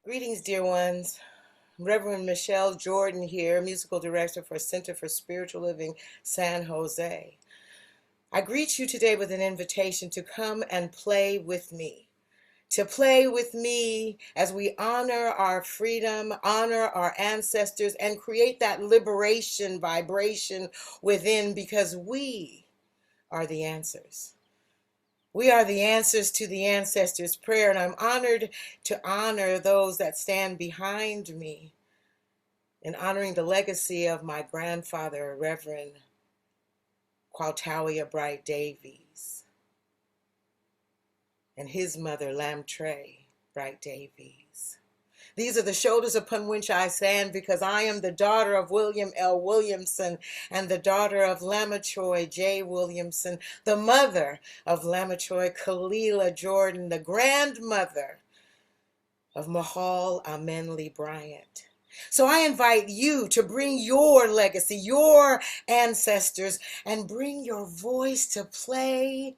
Greetings, dear ones. Reverend Michelle Jordan here, musical director for Center for Spiritual Living, San Jose. I greet you today with an invitation to come and play with me. To play with me as we honor our freedom, honor our ancestors, and create that liberation vibration within because we are the answers. We are the answers to the ancestors' prayer, and I'm honored to honor those that stand behind me in honoring the legacy of my grandfather, Reverend Qualtawia Bright Davies, and his mother, Lamtray Bright Davies. These are the shoulders upon which I stand because I am the daughter of William L. Williamson and the daughter of Lamachoy J. Williamson, the mother of Lamachoy Kalila Jordan, the grandmother of Mahal Amenly Bryant. So I invite you to bring your legacy, your ancestors, and bring your voice to play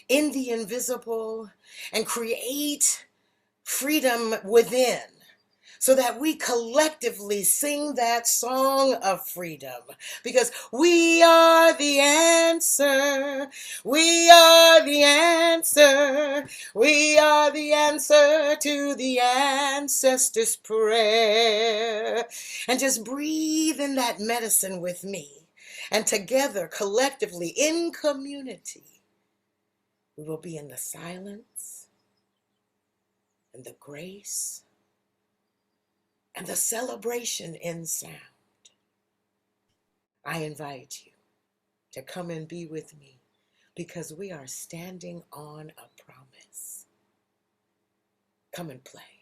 in the invisible and create freedom within so that we collectively sing that song of freedom because we are the answer. We are the answer. We are the answer to the ancestors' prayer. And just breathe in that medicine with me. And together, collectively, in community, we will be in the silence and the grace and the celebration in sound. I invite you to come and be with me because we are standing on a promise. Come and play.